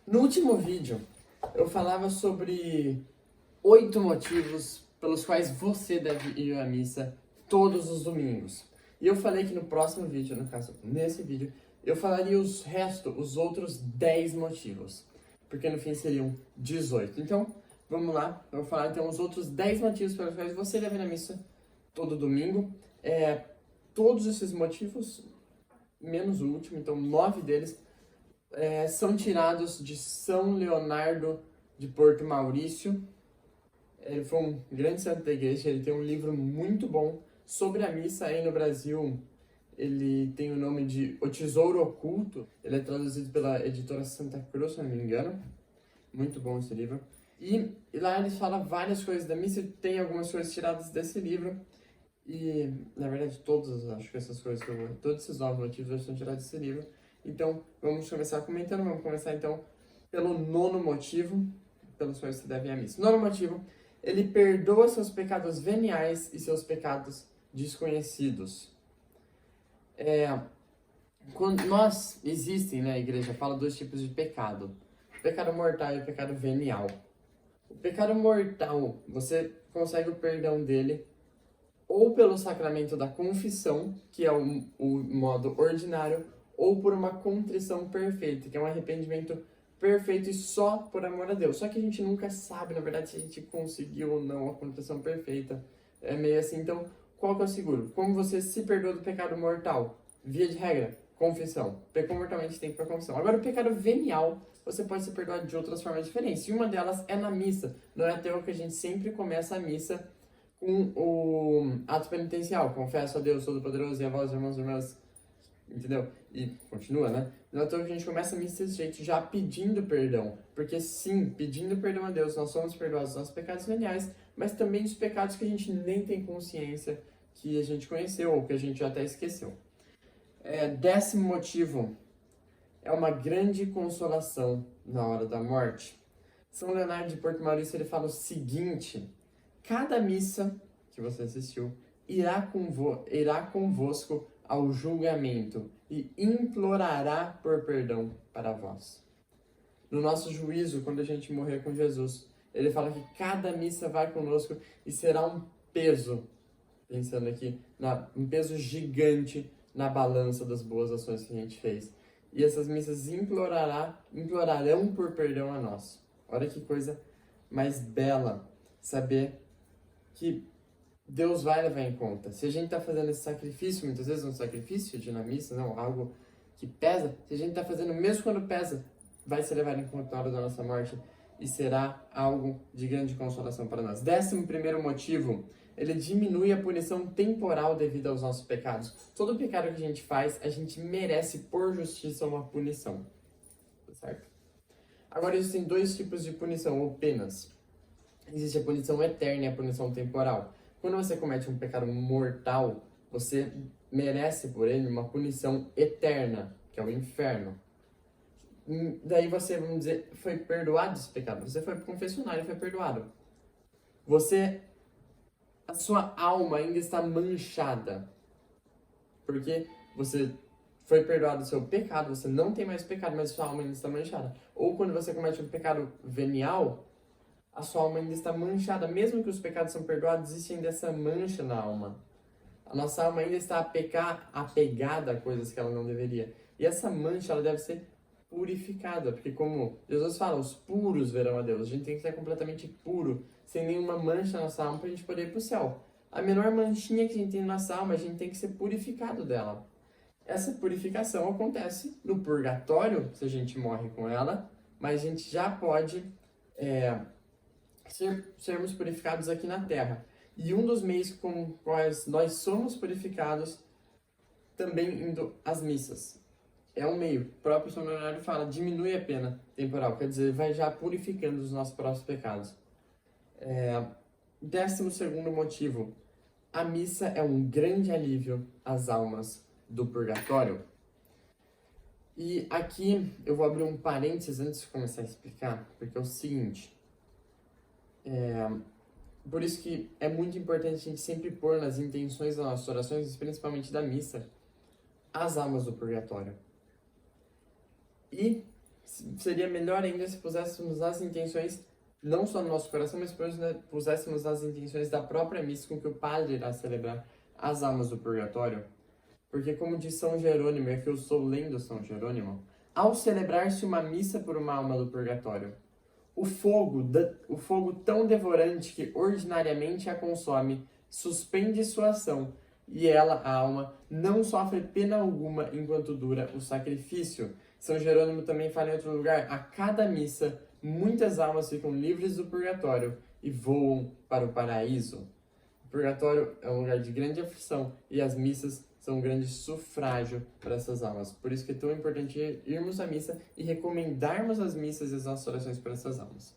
No último vídeo, eu falava sobre 8 motivos pelos quais você deve ir à missa todos os domingos. E eu falei que no próximo vídeo, no caso, nesse vídeo, eu falaria os outros 10 motivos. Porque no fim seriam 18. Então, vamos lá. Eu vou falar então os outros 10 motivos pelos quais você deve ir à missa todo domingo. Todos esses motivos, menos o último, então 9 deles, são tirados de São Leonardo de Porto Maurício. Ele foi um grande santo da igreja, ele tem um livro muito bom sobre a missa aí no Brasil. Ele tem o nome de O Tesouro Oculto, ele é traduzido pela editora Santa Cruz, se não me engano. Muito bom esse livro. E lá ele fala várias coisas da missa, tem algumas coisas tiradas desse livro. E, na verdade, acho que essas coisas todos esses 9 motivos estão tirados desse livro. Então, vamos começar comentando. Vamos começar, então, pelo 9º motivo pelos quais você deve ir à missa. 9º motivo, ele perdoa seus pecados veniais e seus pecados desconhecidos. Quando existem, né, a igreja fala 2 tipos de pecado. O pecado mortal e o pecado venial. O pecado mortal, você consegue o perdão dele ou pelo sacramento da confissão, que é o modo ordinário, ou por uma contrição perfeita, que é um arrependimento perfeito e só por amor a Deus. Só que a gente nunca sabe, na verdade, se a gente conseguiu ou não a contrição perfeita. É meio assim, então, qual que é o seguro? Como você se perdoa do pecado mortal? Via de regra, confissão. Pecou mortalmente, tem que ir para confissão. Agora, o pecado venial, você pode se perdoar de outras formas diferentes. E uma delas é na missa. Não é à toa que a gente sempre começa a missa com o ato penitencial. Confesso a Deus Todo-Poderoso e a vós, irmãos e irmãs. Entendeu? E continua, né? Então a gente começa a missa desse jeito, já pedindo perdão. Porque sim, pedindo perdão a Deus, nós somos perdoados dos nossos pecados veniais, mas também dos pecados que a gente nem tem consciência que a gente conheceu ou que a gente até esqueceu. 10º motivo é uma grande consolação na hora da morte. São Leonardo de Porto Maurício, ele fala o seguinte: cada missa que você assistiu irá convosco ao julgamento e implorará por perdão para vós. No nosso juízo, quando a gente morrer com Jesus, ele fala que cada missa vai conosco e será um peso, pensando aqui, um peso gigante na balança das boas ações que a gente fez. E essas missas implorarão por perdão a nós. Olha que coisa mais bela saber que Deus vai levar em conta. Se a gente está fazendo esse sacrifício, muitas vezes um sacrifício de ir na missa, não, algo que pesa, se a gente está fazendo mesmo quando pesa, vai ser levado em conta na hora da nossa morte e será algo de grande consolação para nós. 11º motivo, ele diminui a punição temporal devido aos nossos pecados. Todo pecado que a gente faz, a gente merece por justiça uma punição, certo? Agora existem 2 tipos de punição ou penas. Existe a punição eterna e a punição temporal. Quando você comete um pecado mortal, você merece por ele uma punição eterna, que é o inferno. Daí você, vamos dizer, foi perdoado desse pecado. Você foi pro confessionário e foi perdoado. A sua alma ainda está manchada. Porque você foi perdoado do seu pecado, você não tem mais pecado, mas a sua alma ainda está manchada. Ou quando você comete um pecado venial, a sua alma ainda está manchada. Mesmo que os pecados são perdoados, existe ainda essa mancha na alma. A nossa alma ainda está apegada a coisas que ela não deveria. E essa mancha, ela deve ser purificada. Porque como Jesus fala, os puros verão a Deus. A gente tem que ser completamente puro, sem nenhuma mancha na nossa alma, para a gente poder ir para o céu. A menor manchinha que a gente tem na nossa alma, a gente tem que ser purificado dela. Essa purificação acontece no purgatório, se a gente morre com ela, mas a gente já pode sermos purificados aqui na Terra. E um dos meios com os quais nós somos purificados, também indo às missas. É um meio. O próprio São Leonardo fala, diminui a pena temporal, quer dizer, vai já purificando os nossos próprios pecados. 12º motivo, a missa é um grande alívio às almas do purgatório. E aqui eu vou abrir um parênteses antes de começar a explicar, porque é o seguinte, por isso que é muito importante a gente sempre pôr nas intenções das nossas orações, principalmente da missa, as almas do purgatório. E seria melhor ainda se puséssemos as intenções, não só no nosso coração, mas puséssemos as intenções da própria missa com que o padre irá celebrar as almas do purgatório. Porque, como diz São Jerônimo, é que eu estou lendo São Jerônimo, ao celebrar-se uma missa por uma alma do purgatório, o fogo tão devorante que ordinariamente a consome, suspende sua ação, e ela, a alma, não sofre pena alguma enquanto dura o sacrifício. São Jerônimo também fala em outro lugar, a cada missa, muitas almas ficam livres do purgatório e voam para o paraíso. O purgatório é um lugar de grande aflição e as missas são um grande sufrágio para essas almas. Por isso que é tão importante irmos à missa e recomendarmos as missas e as nossas orações para essas almas.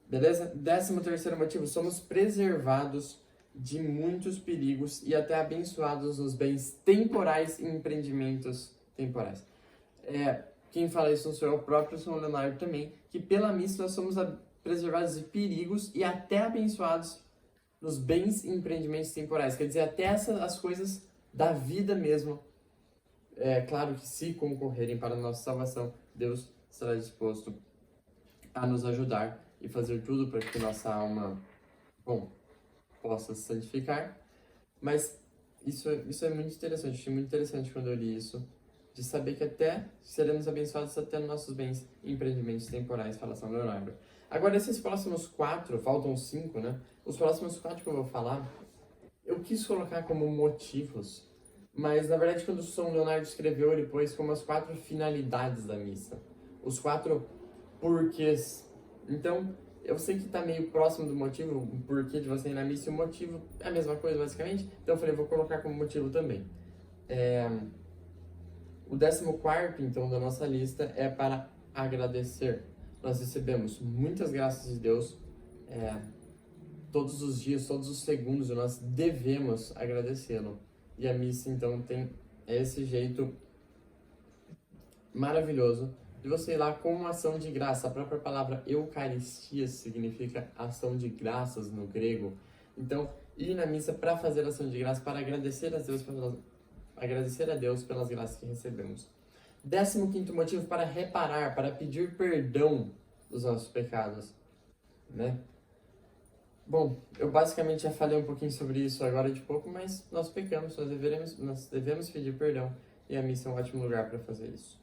Beleza? 13º motivo, somos preservados de muitos perigos e até abençoados nos bens temporais e empreendimentos temporais. Quem fala isso não sou eu, o próprio São Leonardo também, que pela missa nós somos preservados de perigos e até abençoados nos bens e empreendimentos temporais. Quer dizer, até as coisas da vida mesmo. É claro que se concorrerem para a nossa salvação, Deus estará disposto a nos ajudar e fazer tudo para que nossa alma, possa se santificar. Mas isso é muito interessante, achei muito interessante quando eu li isso, de saber que até seremos abençoados até nos nossos bens e empreendimentos temporais, fala São Leonardo. Agora, esses próximos 4, faltam 5, né? Os próximos 4 que eu vou falar, eu quis colocar como motivos, mas na verdade quando São Leonardo escreveu, ele pôs como as 4 finalidades da missa, os 4 porquês. Então, eu sei que está meio próximo do motivo, o porquê de você ir na missa e o motivo é a mesma coisa, basicamente. Então eu falei, vou colocar como motivo também. O 14º, então, da nossa lista é para agradecer. Nós recebemos muitas graças de Deus todos os dias, todos os segundos, e nós devemos agradecê-lo. E a missa, então, tem esse jeito maravilhoso de você ir lá com uma ação de graça. A própria palavra Eucaristia significa ação de graças no grego. Então, ir na missa para fazer ação de graça, para agradecer a Deus pelas graças que recebemos. 15º motivo, para reparar, para pedir perdão dos nossos pecados, né? Bom, eu basicamente já falei um pouquinho sobre isso agora de pouco, mas nós pecamos, nós devemos pedir perdão e a missa é um ótimo lugar para fazer isso.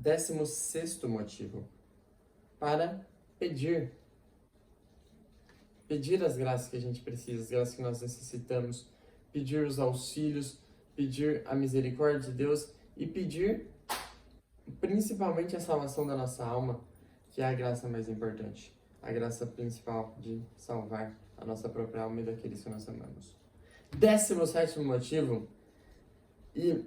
16º motivo, para pedir as graças que a gente precisa, as graças que nós necessitamos, pedir os auxílios, pedir a misericórdia de Deus e pedir principalmente a salvação da nossa alma, que é a graça mais importante, a graça principal de salvar a nossa própria alma e daqueles que nós amamos. 17º motivo, e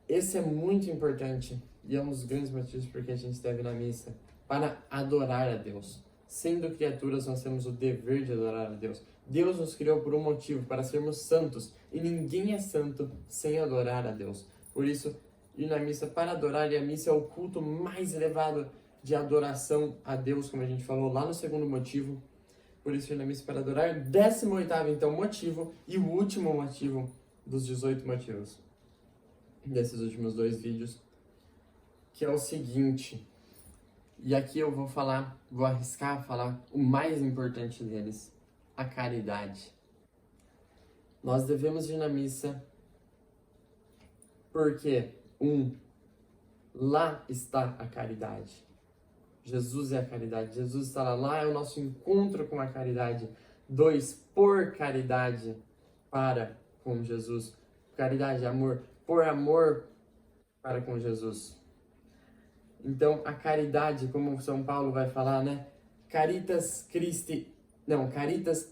esse é muito importante e é um dos grandes motivos porque a gente deve ir na missa, para adorar a Deus. Sendo criaturas, nós temos o dever de adorar a Deus. Deus nos criou por um motivo, para sermos santos, e ninguém é santo sem adorar a Deus. Por isso, ir na missa para adorar, e a missa é o culto mais elevado de adoração a Deus, como a gente falou lá no 2º motivo. Por isso, ir na missa para adorar. 18º, então, motivo, e o último motivo dos 18 motivos desses últimos 2 vídeos, que é o seguinte, e aqui eu vou arriscar falar o mais importante deles, a caridade. Nós devemos ir na missa porque, lá está a caridade. Jesus é a caridade, Jesus está lá é o nosso encontro com a caridade. 2, por caridade para com Jesus. Caridade, amor, por amor para com Jesus. Então, a caridade, como São Paulo vai falar, né? Caritas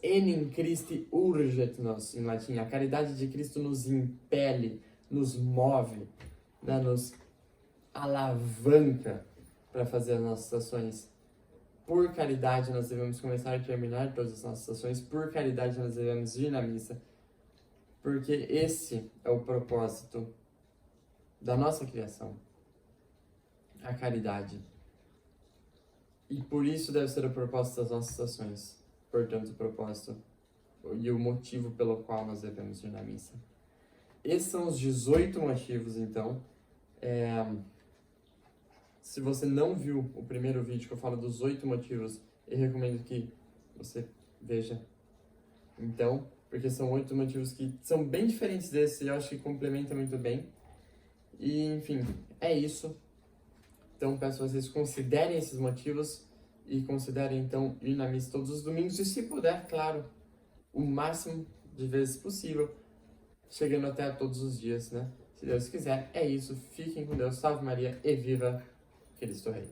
enim Christi urget nos, em latim. A caridade de Cristo nos impele, nos move, né? Nos alavanca para fazer as nossas ações. Por caridade, nós devemos começar e terminar todas as nossas ações. Por caridade, nós devemos ir na missa. Porque esse é o propósito da nossa criação. A caridade. E por isso deve ser o propósito das nossas ações. Portanto, o propósito e o motivo pelo qual nós devemos ir na missa. Esses são os 18 motivos, então. Se você não viu o primeiro vídeo que eu falo dos 8 motivos, eu recomendo que você veja. Então, porque são 8 motivos que são bem diferentes desses e eu acho que complementam muito bem. E, enfim, é isso. Então, peço que vocês considerem esses motivos e considerem, então, ir na missa todos os domingos. E, se puder, claro, o máximo de vezes possível, chegando até a todos os dias, né? Se Deus quiser, é isso. Fiquem com Deus. Salve Maria e viva Cristo Rei.